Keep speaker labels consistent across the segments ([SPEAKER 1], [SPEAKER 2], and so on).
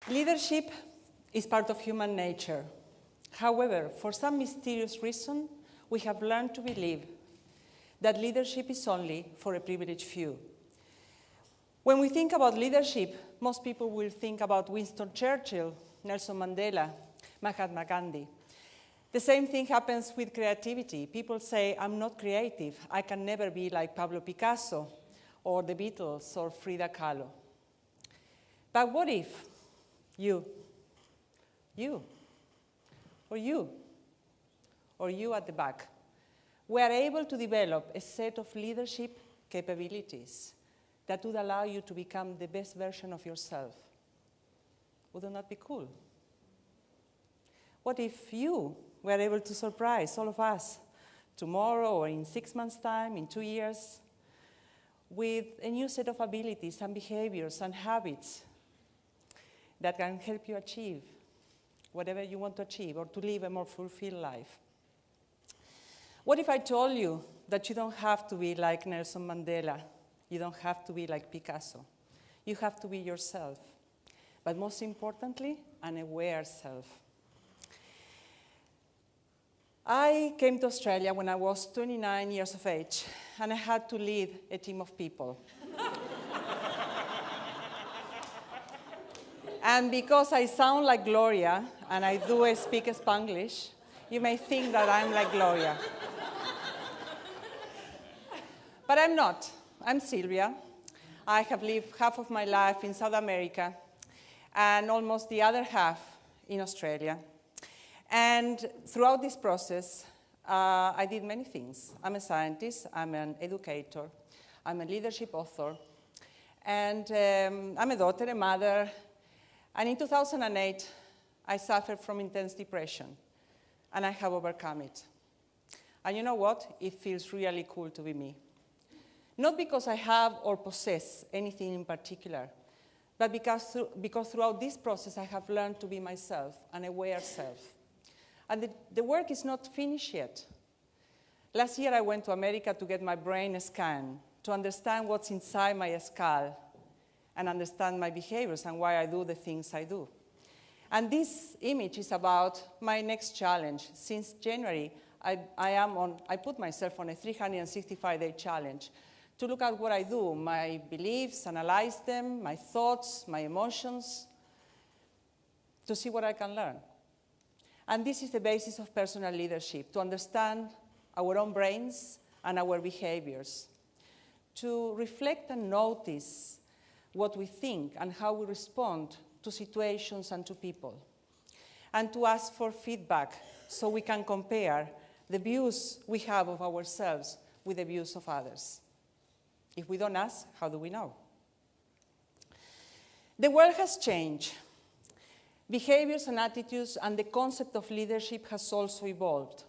[SPEAKER 1] Leadership is part of human nature. However, for some mysterious reason, we have learned to believe that leadership is only for a privileged few. When we think about leadership, most people will think about Winston Churchill, Nelson Mandela, Mahatma Gandhi. The same thing happens with creativity. People say, I'm not creative. I can never be like Pablo Picasso or the Beatles or Frida Kahlo. But what if you, or you at the back, were able to develop a set of leadership capabilities that would allow you to become the best version of yourself? Wouldn't that be cool? What if you were able to surprise all of us tomorrow or in 6 months' time, in 2 years, with a new set of abilities and behaviors and habits that can help you achieve whatever you want to achieve or to live a more fulfilled life? What if I told you that you don't have to be like Nelson Mandela? You don't have to be like Picasso. You have to be yourself. But most importantly, an aware self. I came to Australia when I was 29 years of age, and I had to lead a team of people. And because I sound like Gloria, and I do speak Spanglish, you may think that I'm like Gloria. But I'm not. I'm Silvia. I have lived half of my life in South America and almost the other half in Australia. And throughout this process, I did many things. I'm a scientist, I'm an educator, I'm a leadership author, and I'm a daughter, a mother. And in 2008, I suffered from intense depression, and I have overcome it. And you know what? It feels really cool to be me. Not because I have or possess anything in particular, but because throughout this process I have learned to be myself, an aware self. And the work is not finished yet. Last year I went to America to get my brain scanned, to understand what's inside my skull, and understand my behaviors and why I do the things I do. And this image is about my next challenge. Since January, I put myself on a 365-day challenge to look at what I do, my beliefs, analyze them, my thoughts, my emotions, to see what I can learn. And this is the basis of personal leadership, to understand our own brains and our behaviors, to reflect and notice what we think and how we respond to situations and to people, and to ask for feedback so we can compare the views we have of ourselves with the views of others. If we don't ask, how do we know? The world has changed. Behaviors and attitudes and the concept of leadership has also evolved.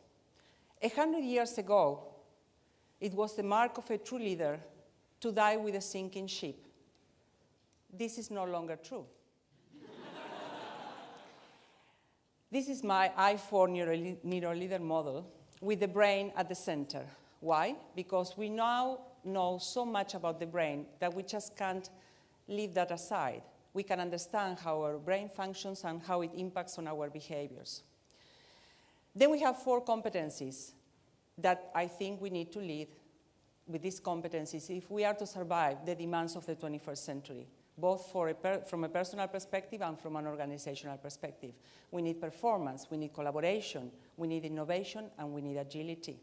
[SPEAKER 1] 100 years ago, it was the mark of a true leader to die with a sinking ship. This is no longer true. This is my I4 neuroleader model with the brain at the center. Why? Because we now know so much about the brain that we just can't leave that aside. We can understand how our brain functions and how it impacts on our behaviors. Then we have 4 competencies that I think we need to lead with these competencies if we are to survive the demands of the 21st century, both from a personal perspective and from an organizational perspective. We need performance, we need collaboration, we need innovation, and we need agility.